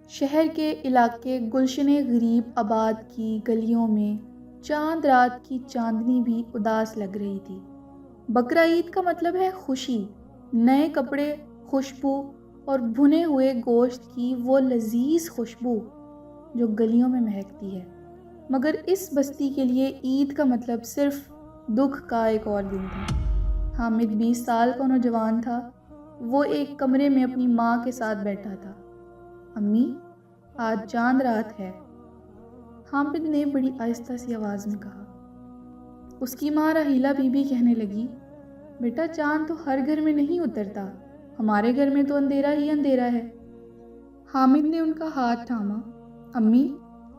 شہر کے علاقے گلشن غریب آباد کی گلیوں میں چاند رات کی چاندنی بھی اداس لگ رہی تھی۔ بقرہ عید کا مطلب ہے خوشی، نئے کپڑے، خوشبو اور بھنے ہوئے گوشت کی وہ لذیذ خوشبو جو گلیوں میں مہکتی ہے۔ مگر اس بستی کے لیے عید کا مطلب صرف دکھ کا ایک اور دن تھا۔ حامد 20 سال کا نوجوان تھا۔ وہ ایک کمرے میں اپنی ماں کے ساتھ بیٹھا تھا۔ امی، آج چاند رات ہے، حامد نے بڑی آہستہ سی آواز میں کہا۔ اس کی ماں راحیلہ بی بی کہنے لگی، بیٹا چاند تو ہر گھر میں نہیں اترتا، ہمارے گھر میں تو اندھیرا ہی اندھیرا ہے۔ حامد نے ان کا ہاتھ تھاما۔ امی،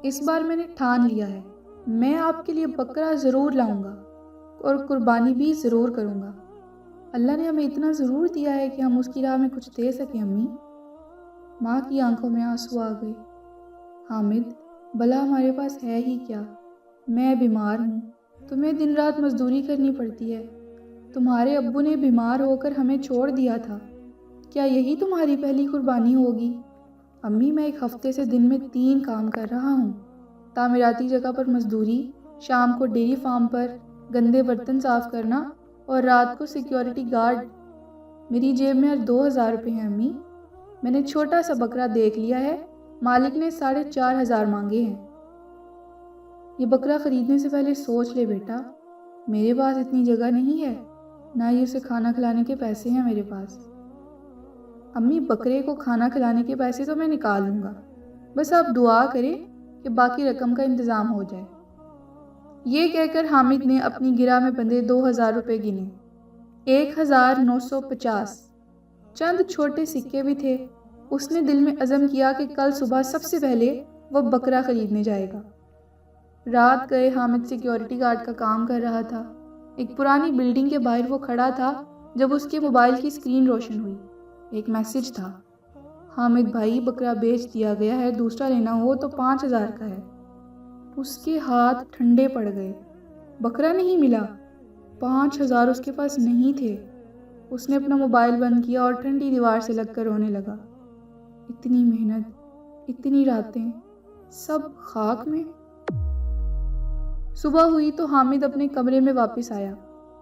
اس بار میں نے ٹھان لیا ہے، میں آپ کے لیے بکرا ضرور لاؤں گا اور قربانی بھی ضرور کروں گا۔ اللہ نے ہمیں اتنا ضرور دیا ہے کہ ہم اس کی راہ میں کچھ دے سکیں۔ امی، ماں کی آنکھوں میں آنسو آ گئے۔ حامد، بھلا ہمارے پاس ہے ہی کیا؟ میں بیمار ہوں، تمہیں دن رات مزدوری کرنی پڑتی ہے، تمہارے ابو نے بیمار ہو کر ہمیں چھوڑ دیا تھا، کیا یہی تمہاری پہلی قربانی ہوگی؟ امی، میں ایک ہفتے سے دن میں 3 کام کر رہا ہوں، تعمیراتی جگہ پر مزدوری، شام کو ڈیری فارم پر گندے برتن صاف کرنا اور رات کو سیکیورٹی گارڈ۔ میری جیب میں 2000 روپے ہیں امی، میں نے چھوٹا سا بکرا دیکھ لیا ہے، مالک نے 4500 مانگے ہیں۔ یہ بکرا خریدنے سے پہلے سوچ لے بیٹا، میرے پاس اتنی جگہ نہیں ہے، نہ ہی اسے کھانا کھلانے کے پیسے ہیں میرے پاس۔ امی، بکرے کو کھانا کھلانے کے پیسے تو میں نکال لوں گا، بس آپ دعا کریں کہ باقی رقم کا انتظام ہو جائے۔ یہ کہہ کر حامد نے اپنی گرہ میں بندھے 2000 روپے گنے۔ 1950 چند چھوٹے سکے بھی تھے۔ اس نے دل میں عزم کیا کہ کل صبح سب سے پہلے وہ بکرا خریدنے جائے گا۔ رات گئے حامد سیکیورٹی گارڈ کا کام کر رہا تھا۔ ایک پرانی بلڈنگ کے باہر وہ کھڑا تھا جب اس کے موبائل کی اسکرین روشن ہوئی۔ ایک میسج تھا، حامد بھائی، بکرا بیچ دیا گیا ہے، دوسرا لینا ہو تو 5000 کا ہے۔ اس کے ہاتھ ٹھنڈے پڑ گئے۔ بکرا نہیں ملا، 5000 اس کے پاس نہیں تھے۔ اس نے اپنا موبائل بند کیا اور ٹھنڈی دیوار سے لگ کر رونے لگا۔ اتنی محنت، اتنی راتیں، سب خاک میں۔ صبح ہوئی تو حامد اپنے کمرے میں واپس آیا۔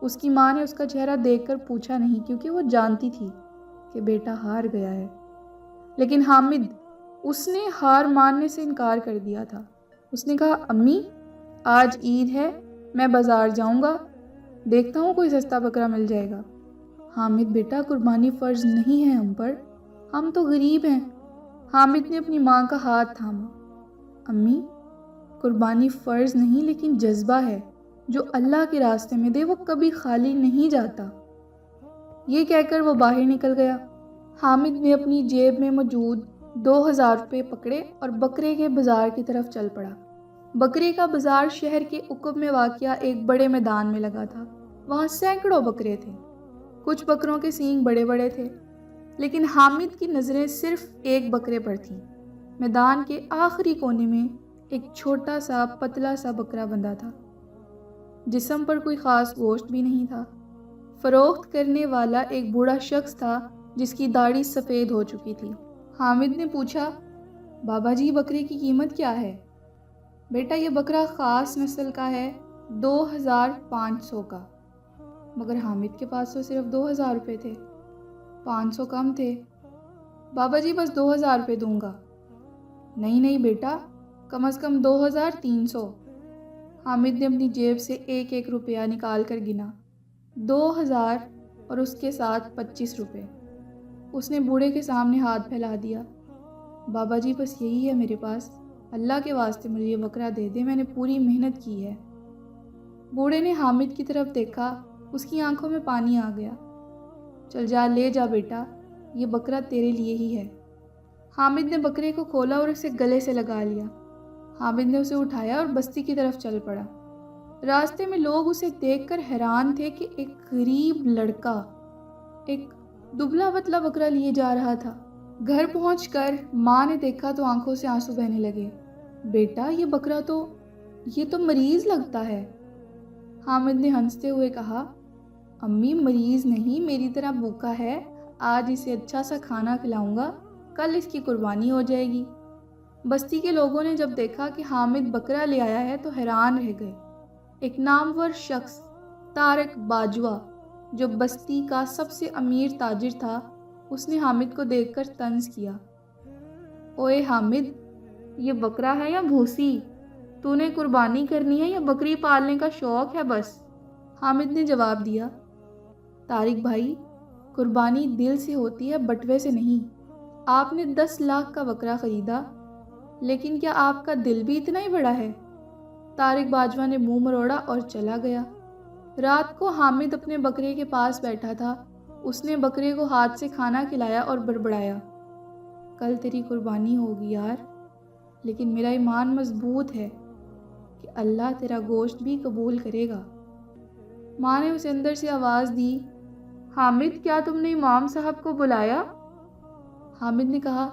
اس کی ماں نے اس کا چہرہ دیکھ کر پوچھا نہیں، کیونکہ وہ جانتی تھی کہ بیٹا ہار گیا ہے۔ لیکن حامد، اس نے ہار ماننے سے انکار کر دیا تھا۔ اس نے کہا، امی، آج عید ہے، میں بازار جاؤں گا، دیکھتا ہوں کوئی سستا بکرا مل جائے گا۔ حامد بیٹا، قربانی فرض نہیں ہے ہم پر، ہم تو غریب ہیں۔ حامد نے اپنی ماں کا ہاتھ تھاما۔ امی، قربانی فرض نہیں لیکن جذبہ ہے، جو اللہ کے راستے میں دے وہ کبھی خالی نہیں جاتا۔ یہ کہہ کر وہ باہر نکل گیا۔ حامد نے اپنی جیب میں موجود 2000 روپے پکڑے اور بکرے کے بازار کی طرف چل پڑا۔ بکرے کا بازار شہر کے عقب میں واقع ایک بڑے میدان میں لگا تھا۔ وہاں سینکڑوں بکرے تھے۔ کچھ بکروں کے سینگ بڑے بڑے تھے، لیکن حامد کی نظریں صرف ایک بکرے پر تھیں۔ میدان کے آخری کونے میں ایک چھوٹا سا پتلا سا بکرا بندھا تھا۔ جسم پر کوئی خاص گوشت بھی نہیں تھا۔ فروخت کرنے والا ایک بوڑھا شخص تھا جس کی داڑھی سفید ہو چکی تھی۔ حامد نے پوچھا، بابا جی، بکرے کی قیمت کیا ہے؟ بیٹا، یہ بکرا خاص نسل کا ہے، 2500 کا۔ مگر حامد کے پاس تو صرف 2000 روپے تھے، 500 کم تھے۔ بابا جی، بس 2000 روپے دوں گا۔ نہیں نہیں بیٹا، کم از کم 2300۔ حامد نے اپنی جیب سے ایک ایک روپیہ نکال کر گنا، 2000 اور اس کے ساتھ 25 روپے۔ اس نے بوڑھے کے سامنے ہاتھ پھیلا دیا۔ بابا جی، بس یہی ہے میرے پاس، اللہ کے واسطے مجھے یہ بکرا دے دے، میں نے پوری محنت کی ہے۔ بوڑھے نے حامد کی طرف دیکھا، اس کی آنکھوں میں پانی آ گیا۔ چل جا، لے جا بیٹا، یہ بکرا تیرے لیے ہی ہے۔ حامد نے بکرے کو کھولا اور اسے گلے سے لگا لیا۔ حامد نے اسے اٹھایا اور بستی کی طرف چل پڑا۔ راستے میں لوگ اسے دیکھ کر حیران تھے کہ ایک غریب لڑکا ایک دبلا پتلا بکرا لیے جا رہا تھا۔ گھر پہنچ کر ماں نے دیکھا تو آنکھوں سے آنسو بہنے لگے۔ بیٹا، یہ بکرا یہ تو مریض لگتا ہے۔ حامد نے ہنستے ہوئے کہا، امی، مریض نہیں، میری طرح بھوکا ہے، آج اسے اچھا سا کھانا کھلاؤں گا، کل اس کی قربانی ہو جائے گی۔ بستی کے لوگوں نے جب دیکھا کہ حامد بکرا لے آیا ہے تو حیران رہ گئے۔ ایک نامور شخص طارق باجوہ جو بستی کا سب سے امیر تاجر تھا، اس نے حامد کو دیکھ کر طنز کیا۔ اوئے حامد، یہ بکرا ہے یا بھوسی؟ تو نے قربانی کرنی ہے یا بکری پالنے کا شوق ہے بس؟ حامد نے جواب دیا، طارق بھائی، قربانی دل سے ہوتی ہے، بٹوے سے نہیں۔ آپ نے 10 لاکھ کا بکرا خریدا، لیکن کیا آپ کا دل بھی اتنا ہی بڑا ہے؟ طارق باجوہ نے منہ مروڑا اور چلا گیا۔ رات کو حامد اپنے بکرے کے پاس بیٹھا تھا۔ اس نے بکرے کو ہاتھ سے کھانا کھلایا اور بڑبڑایا، کل تیری قربانی ہوگی یار، لیکن میرا ایمان مضبوط ہے کہ اللہ تیرا گوشت بھی قبول کرے گا۔ ماں نے اسے اندر سے آواز دی، حامد، کیا تم نے امام صاحب کو بلایا؟ حامد نے کہا،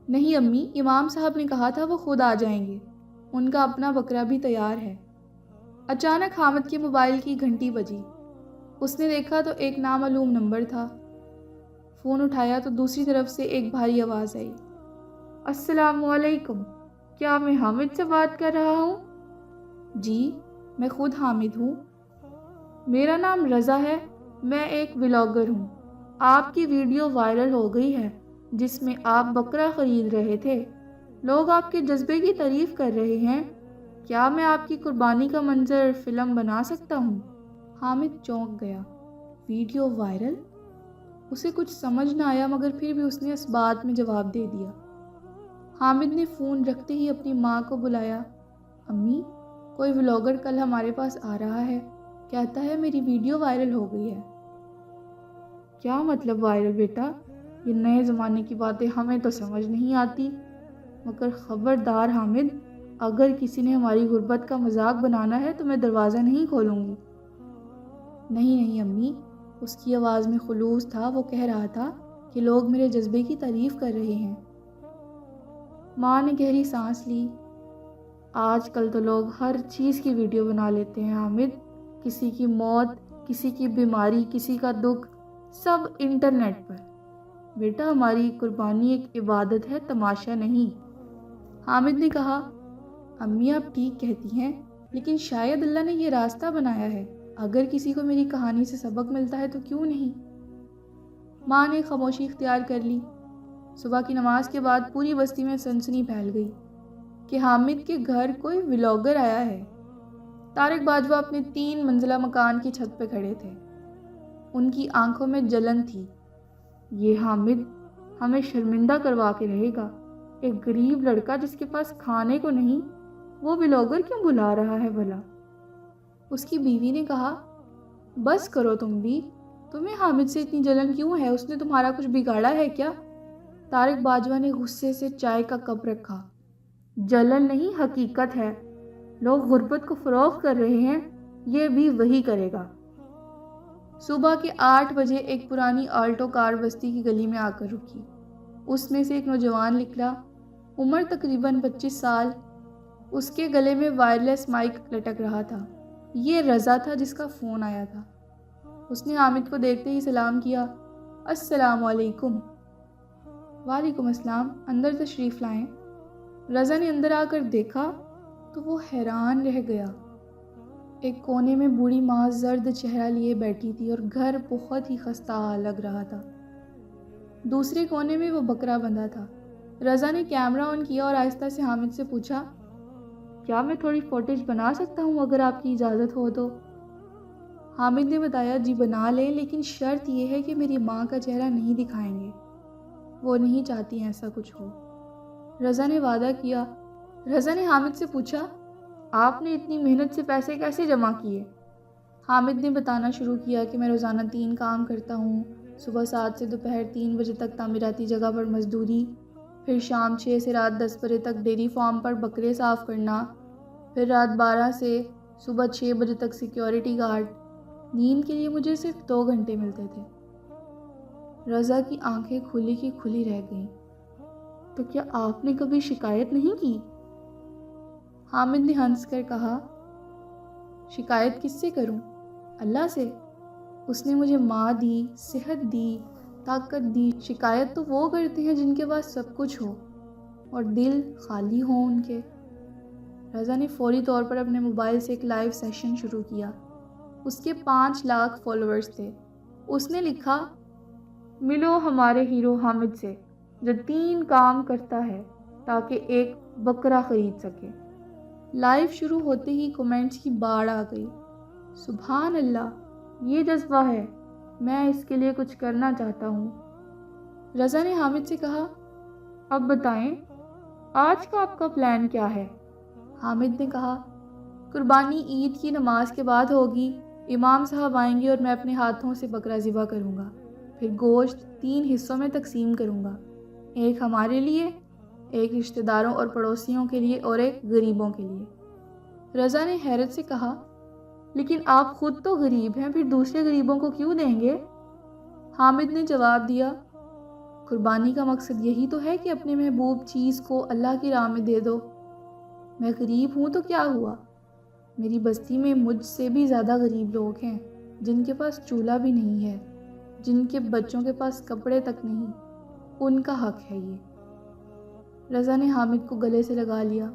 نہیں امی، امام صاحب نے کہا تھا وہ خود آ جائیں گے، ان کا اپنا بکرا بھی تیار ہے۔ اچانک حامد کے موبائل کی گھنٹی بجی۔ اس نے دیکھا تو ایک نامعلوم نمبر تھا۔ فون اٹھایا تو دوسری طرف سے ایک بھاری آواز آئی، السلام علیکم، کیا میں حامد سے بات کر رہا ہوں؟ جی، میں خود حامد ہوں۔ میرا نام رضا ہے، میں ایک ولاگر ہوں۔ آپ کی ویڈیو وائرل ہو گئی ہے جس میں آپ بکرا خرید رہے تھے۔ لوگ آپ کے جذبے کی تعریف کر رہے ہیں۔ کیا میں آپ کی قربانی کا منظر فلم بنا سکتا ہوں؟ حامد چونک گیا۔ Video viral? اسے کچھ سمجھ نہ آیا، مگر پھر بھی اس نے اس بات میں جواب دے دیا۔ حامد نے فون رکھتے ہی اپنی ماں کو بلایا، امی، کوئی ولاگر کل ہمارے پاس آ رہا ہے، کہتا ہے میری ویڈیو وائرل ہو گئی ہے۔ کیا مطلب وائرل بیٹا؟ یہ نئے زمانے کی باتیں ہمیں تو سمجھ نہیں آتی، مگر خبردار حامد، اگر کسی نے ہماری غربت کا مذاق بنانا ہے تو میں دروازہ نہیں کھولوں گی۔ نہیں امی، اس کی آواز میں خلوص تھا۔ وہ کہہ رہا تھا کہ لوگ میرے جذبے کی تعریف کر رہے ہیں۔ ماں نے گہری سانس لی۔ آج کل تو لوگ ہر چیز کی ویڈیو بنا لیتے ہیں حامد، کسی کی موت، کسی کی بیماری، کسی کا دکھ، سب انٹرنیٹ پر۔ بیٹا، ہماری قربانی ایک عبادت ہے، تماشا نہیں۔ حامد نے کہا، امی آپ ٹھیک کہتی ہیں، لیکن شاید اللہ نے یہ راستہ بنایا ہے، اگر کسی کو میری کہانی سے سبق ملتا ہے تو کیوں نہیں؟ ماں نے خاموشی اختیار کر لی۔ صبح کی نماز کے بعد پوری بستی میں سنسنی پھیل گئی کہ حامد کے گھر کوئی ولاگر آیا ہے۔ طارق باجوہ اپنے 3 منزلہ مکان کی چھت پہ کھڑے تھے۔ ان کی آنکھوں میں جلن تھی۔ یہ حامد ہمیں شرمندہ کروا کے رہے گا۔ ایک غریب لڑکا جس کے پاس کھانے کو نہیں، وہ ولاگر کیوں بلا رہا ہے بھلا؟ اس کی بیوی نے کہا، بس کرو تم بھی، تمہیں حامد سے اتنی جلن کیوں ہے؟ اس نے تمہارا کچھ بگاڑا ہے کیا؟ طارق باجوہ نے غصے سے چائے کا کپ رکھا۔ جلن نہیں، حقیقت ہے۔ لوگ غربت کو فروغ کر رہے ہیں، یہ بھی وہی کرے گا۔ صبح کے 8 بجے ایک پرانی آلٹو کار بستی کی گلی میں آ کر رکی۔ اس میں سے ایک نوجوان نکلا، عمر تقریباً 25 سال۔ اس کے گلے میں وائرلیس مائک لٹک رہا تھا۔ یہ رضا تھا جس کا فون آیا تھا۔ اس نے حامد کو دیکھتے ہی سلام کیا، السلام علیکم۔ وعلیکم السلام، اندر تشریف لائیں۔ رضا نے اندر آ کر دیکھا تو وہ حیران رہ گیا۔ ایک کونے میں بوڑھی ماں زرد چہرہ لیے بیٹھی تھی اور گھر بہت ہی خستہ حال لگ رہا تھا۔ دوسرے کونے میں وہ بکرا بندھا تھا۔ رضا نے کیمرہ آن کیا اور آہستہ سے حامد سے پوچھا، کیا میں تھوڑی فوٹیج بنا سکتا ہوں اگر آپ کی اجازت ہو تو؟ حامد نے بتایا، جی بنا لیں، لیکن شرط یہ ہے کہ میری ماں کا چہرہ نہیں دکھائیں گے، وہ نہیں چاہتی ایسا کچھ ہو۔ رضا نے وعدہ کیا۔ رضا نے حامد سے پوچھا، آپ نے اتنی محنت سے پیسے کیسے جمع کیے؟ حامد نے بتانا شروع کیا کہ میں روزانہ 3 کام کرتا ہوں، صبح 7 سے دوپہر 3 بجے تک تعمیراتی جگہ پر مزدوری، پھر شام 6 سے رات 10 بجے تک ڈیری فارم پر بکرے صاف کرنا، پھر رات 12 سے صبح 6 بجے تک سیکیورٹی گارڈ۔ نیند کے لیے مجھے صرف 2 گھنٹے ملتے تھے۔ رضا کی آنکھیں کھلی کی کھلی رہ گئیں۔ تو کیا آپ نے کبھی شکایت نہیں کی؟ حامد نے ہنس کر کہا، شکایت کس سے کروں؟ اللہ سے۔ اس نے مجھے ماں دی، صحت دی، طاقت دی۔ شکایت تو وہ کرتے ہیں جن کے پاس سب کچھ ہو۔ اور دل خالی ہوں ان کے۔ رضا نے فوری طور پر اپنے موبائل سے ایک لائیو سیشن شروع کیا۔ اس کے 5 لاکھ فالوورز تھے۔ اس نے لکھا، ملو ہمارے ہیرو حامد سے جو 3 کام کرتا ہے تاکہ ایک بکرا خرید سکے۔ لائیو شروع ہوتے ہی کومنٹس کی باڑھ آ گئی۔ سبحان اللہ، یہ جذبہ ہے، میں اس کے لیے کچھ کرنا چاہتا ہوں۔ رضا نے حامد سے کہا، اب بتائیں آج کا آپ کا پلان کیا ہے؟ حامد نے کہا، قربانی عید کی نماز کے بعد ہوگی، امام صاحب آئیں گے اور میں اپنے ہاتھوں سے بکرا ذبح کروں گا، پھر گوشت 3 حصوں میں تقسیم کروں گا، ایک ہمارے لیے، ایک رشتہ داروں اور پڑوسیوں کے لیے اور ایک غریبوں کے لیے۔ رضا نے حیرت سے کہا، لیکن آپ خود تو غریب ہیں، پھر دوسرے غریبوں کو کیوں دیں گے؟ حامد نے جواب دیا، قربانی کا مقصد یہی تو ہے کہ اپنے محبوب چیز کو اللہ کی راہ میں دے دو۔ میں غریب ہوں تو کیا ہوا؟ میری بستی میں مجھ سے بھی زیادہ غریب لوگ ہیں جن کے پاس چولہا بھی نہیں ہے، جن کے بچوں کے پاس کپڑے تک نہیں، ان کا حق ہے یہ۔ رضا نے حامد کو گلے سے لگا لیا۔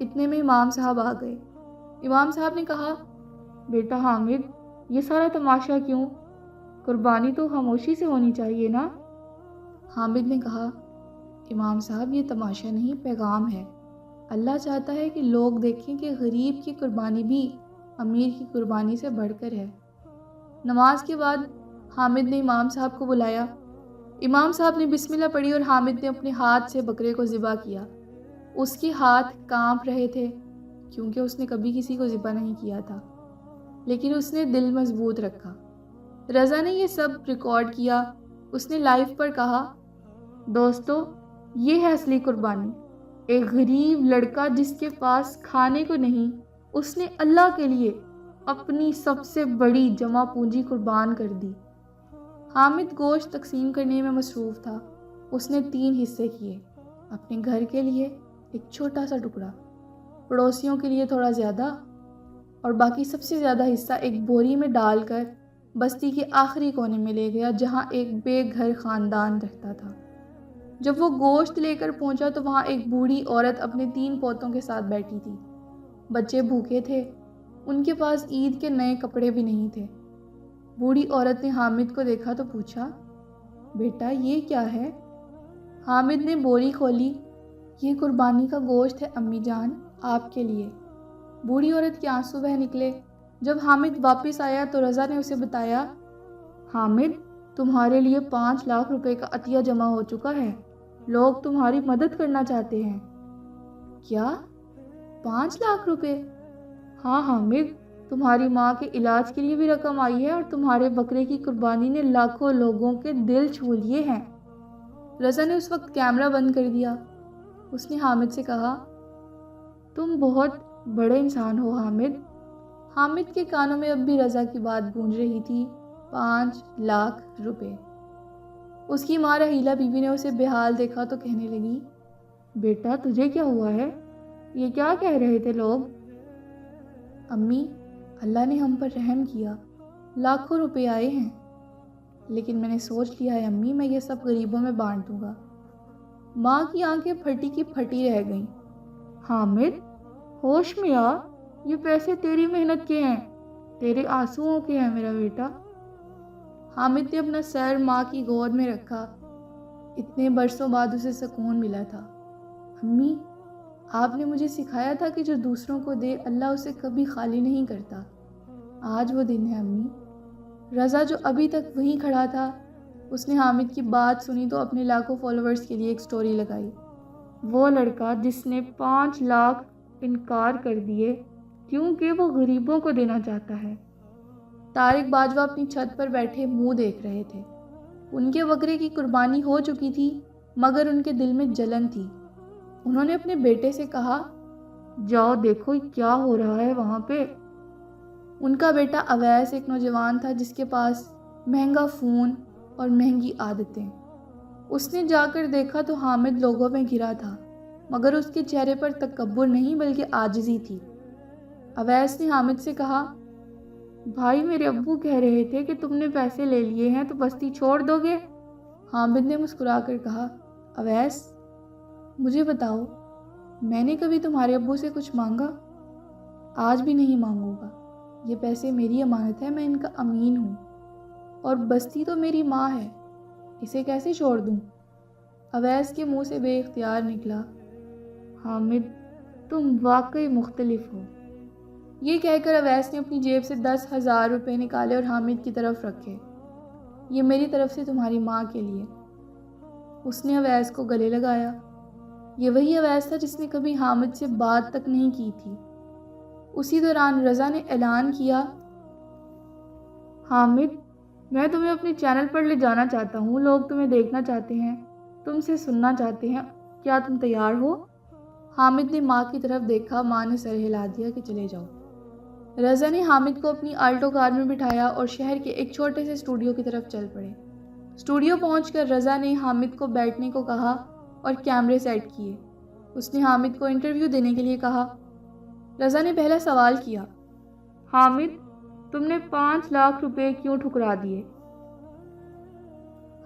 اتنے میں امام صاحب آ گئے۔ امام صاحب نے کہا، بیٹا حامد، یہ سارا تماشا کیوں؟ قربانی تو خاموشی سے ہونی چاہیے نا؟ حامد نے کہا، امام صاحب یہ تماشا نہیں، پیغام ہے۔ اللہ چاہتا ہے کہ لوگ دیکھیں کہ غریب کی قربانی بھی امیر کی قربانی سے بڑھ کر ہے۔ نماز کے بعد حامد نے امام صاحب کو بلایا۔ امام صاحب نے بسم اللہ پڑھی اور حامد نے اپنے ہاتھ سے بکرے کو ذبح کیا۔ اس کے ہاتھ کانپ رہے تھے کیونکہ اس نے کبھی کسی کو ذبح نہیں کیا تھا، لیکن اس نے دل مضبوط رکھا۔ رضا نے یہ سب ریکارڈ کیا۔ اس نے لائیو پر کہا، دوستو، یہ ہے اصلی قربانی۔ ایک غریب لڑکا جس کے پاس کھانے کو نہیں، اس نے اللہ کے لیے اپنی سب سے بڑی جمع پونجی قربان کر دی۔ حامد گوشت تقسیم کرنے میں مصروف تھا۔ اس نے 3 حصے کیے، اپنے گھر کے لیے ایک چھوٹا سا ٹکڑا، پڑوسیوں کے لیے تھوڑا زیادہ، اور باقی سب سے زیادہ حصہ ایک بوری میں ڈال کر بستی کے آخری کونے میں لے گیا جہاں ایک بے گھر خاندان رہتا تھا۔ جب وہ گوشت لے کر پہنچا تو وہاں ایک بوڑھی عورت اپنے 3 پوتوں کے ساتھ بیٹھی تھی۔ بچے بھوکے تھے، ان کے پاس عید کے نئے کپڑے بھی نہیں تھے۔ بوڑھی عورت نے حامد کو دیکھا تو پوچھا، بیٹا یہ کیا ہے؟ حامد نے بوری کھولی۔ یہ قربانی کا گوشت ہے امی جان، آپ کے لیے۔ بوڑھی عورت کے آنسو بہہ نکلے۔ جب حامد واپس آیا تو رضا نے اسے بتایا، حامد، تمہارے لیے 5 لاکھ روپے کا عطیہ جمع ہو چکا ہے، لوگ تمہاری مدد کرنا چاہتے ہیں۔ کیا 5 لاکھ روپے؟ ہاں حامد، تمہاری ماں کے علاج کے لیے بھی رقم آئی ہے اور تمہارے بکرے کی قربانی نے لاکھوں لوگوں کے دل چھو لیے ہیں۔ رضا نے اس وقت کیمرہ بند کر دیا۔ اس نے حامد سے کہا، تم بہت بڑے انسان ہو حامد۔ حامد کے کانوں میں اب بھی رضا کی بات گونج رہی تھی، 5 لاکھ روپے۔ اس کی ماں رحیلہ بی بی نے اسے بے حال دیکھا تو کہنے لگی، بیٹا تجھے کیا ہوا ہے؟ یہ کیا کہہ رہے تھے لوگ؟ امی، اللہ نے ہم پر رحم کیا، لاکھوں روپے آئے ہیں، لیکن میں نے سوچ لیا ہے امی، میں یہ سب غریبوں میں بانٹ دوں گا۔ ماں کی آنکھیں پھٹی کی پھٹی رہ گئیں۔ حامد، ہوش میں آ، یہ پیسے تیری محنت کے ہیں، تیرے آنسوؤں کے ہیں میرا بیٹا۔ حامد نے اپنا سر ماں کی گود میں رکھا۔ اتنے برسوں بعد اسے سکون ملا تھا۔ امی، آپ نے مجھے سکھایا تھا کہ جو دوسروں کو دے اللہ اسے کبھی خالی نہیں کرتا۔ آج وہ دن ہے امی۔ رضا جو ابھی تک وہیں کھڑا تھا، اس نے حامد کی بات سنی تو اپنے لاکھوں فالوورز کے لیے ایک سٹوری لگائی۔ وہ لڑکا جس نے 5 لاکھ انکار کر دیے کیونکہ وہ غریبوں کو دینا چاہتا ہے۔ طارق باجوہ اپنی چھت پر بیٹھے منہ دیکھ رہے تھے۔ ان کے بکرے کی قربانی ہو چکی تھی مگر ان کے دل میں جلن تھی۔ انہوں نے اپنے بیٹے سے کہا، جاؤ دیکھو کیا ہو رہا ہے وہاں پہ۔ ان کا بیٹا اویس ایک نوجوان تھا جس کے پاس مہنگا فون اور مہنگی عادتیں۔ اس نے جا کر دیکھا تو حامد لوگوں میں گھرا تھا مگر اس کے چہرے پر تکبر نہیں بلکہ عاجزی تھی۔ اویس نے حامد سے کہا، بھائی میرے ابو کہہ رہے تھے کہ تم نے پیسے لے لیے ہیں تو بستی چھوڑ دو گے؟ حامد نے مسکرا کر کہا، اویس، مجھے بتاؤ، میں نے کبھی تمہارے ابو سے کچھ مانگا؟ آج بھی نہیں مانگوں گا۔ یہ پیسے میری امانت ہے، میں ان کا امین ہوں، اور بستی تو میری ماں ہے، اسے کیسے چھوڑ دوں؟ اویس کے منہ سے بے اختیار نکلا، حامد تم واقعی مختلف ہو۔ یہ کہہ کر اویس نے اپنی جیب سے 10,000 روپے نکالے اور حامد کی طرف رکھے۔ یہ میری طرف سے تمہاری ماں کے لیے۔ اس نے اویس کو گلے لگایا۔ یہ وہی اویس تھا جس نے کبھی حامد سے بات تک نہیں کی تھی۔ اسی دوران رضا نے اعلان کیا، حامد میں تمہیں اپنے چینل پر لے جانا چاہتا ہوں، لوگ تمہیں دیکھنا چاہتے ہیں، تم سے سننا چاہتے ہیں، کیا تم تیار ہو؟ حامد نے ماں کی طرف دیکھا، ماں نے سر ہلا دیا کہ چلے جاؤ۔ رضا نے حامد کو اپنی آلٹو کار میں بٹھایا اور شہر کے ایک چھوٹے سے اسٹوڈیو کی طرف چل پڑے۔ اسٹوڈیو پہنچ کر رضا نے حامد کو بیٹھنے کو کہا اور کیمرے سیٹ کیے۔ اس نے حامد کو انٹرویو دینے کے لیے کہا۔ رضا نے پہلا سوال کیا، حامد تم نے 5 لاکھ روپے کیوں ٹھکرا دیے؟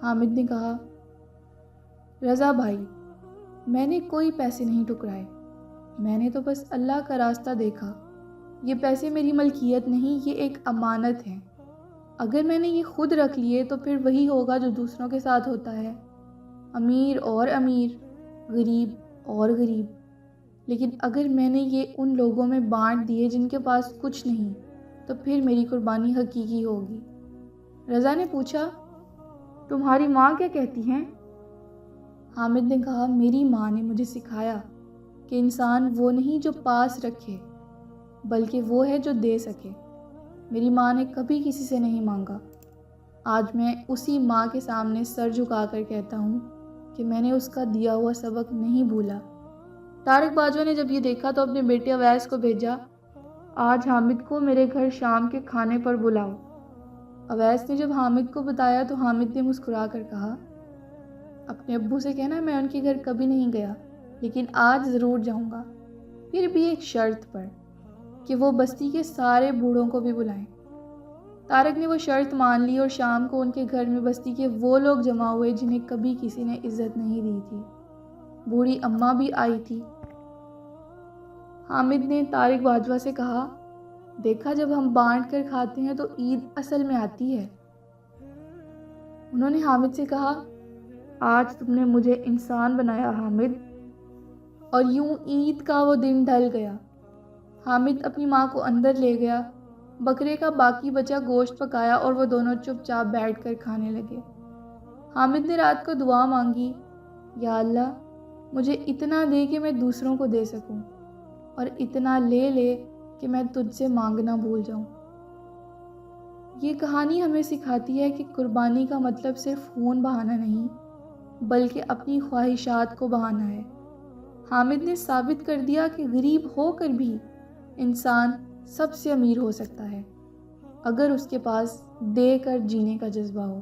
حامد نے کہا، رضا بھائی میں نے کوئی پیسے نہیں ٹھکرائے، میں نے تو بس اللہ کا راستہ دیکھا۔ یہ پیسے میری ملکیت نہیں، یہ ایک امانت ہے۔ اگر میں نے یہ خود رکھ لیے تو پھر وہی ہوگا جو دوسروں کے ساتھ ہوتا ہے، امیر اور امیر، غریب اور غریب۔ لیکن اگر میں نے یہ ان لوگوں میں بانٹ دیے جن کے پاس کچھ نہیں، تو پھر میری قربانی حقیقی ہوگی۔ رضا نے پوچھا، تمہاری ماں کیا کہتی ہیں؟ حامد نے کہا، میری ماں نے مجھے سکھایا کہ انسان وہ نہیں جو پاس رکھے، بلکہ وہ ہے جو دے سکے۔ میری ماں نے کبھی کسی سے نہیں مانگا۔ آج میں اسی ماں کے سامنے سر جھکا کر کہتا ہوں کہ میں نے اس کا دیا ہوا سبق نہیں بھولا۔ طارق باجوہ نے جب یہ دیکھا تو اپنے بیٹے اویس کو بھیجا، آج حامد کو میرے گھر شام کے کھانے پر بلاؤ۔ اویس نے جب حامد کو بتایا تو حامد نے مسکرا کر کہا، اپنے ابو سے کہنا میں ان کے گھر کبھی نہیں گیا، لیکن آج ضرور جاؤں گا، پھر بھی ایک شرط پر، کہ وہ بستی کے سارے بوڑھوں کو بھی بلائیں۔ طارق نے وہ شرط مان لی اور شام کو ان کے گھر میں بستی کے وہ لوگ جمع ہوئے جنہیں کبھی کسی نے عزت نہیں دی تھی۔ بوڑھی اماں بھی آئی تھی۔ حامد نے طارق باجوہ سے کہا، دیکھا جب ہم بانٹ کر کھاتے ہیں تو عید اصل میں آتی ہے۔ انہوں نے حامد سے کہا، آج تم نے مجھے انسان بنایا حامد۔ اور یوں عید کا وہ دن ڈھل گیا۔ حامد اپنی ماں کو اندر لے گیا، بکرے کا باقی بچا گوشت پکایا اور وہ دونوں چپ چاپ بیٹھ کر کھانے لگے۔ حامد نے رات کو دعا مانگی، یا اللہ مجھے اتنا دے کہ میں دوسروں کو دے سکوں، اور اتنا لے لے کہ میں تجھ سے مانگنا بھول جاؤں۔ یہ کہانی ہمیں سکھاتی ہے کہ قربانی کا مطلب صرف خون بہانا نہیں، بلکہ اپنی خواہشات کو بہانا ہے۔ حامد نے ثابت کر دیا کہ غریب ہو کر بھی انسان سب سے امیر ہو سکتا ہے، اگر اس کے پاس دے کر جینے کا جذبہ ہو۔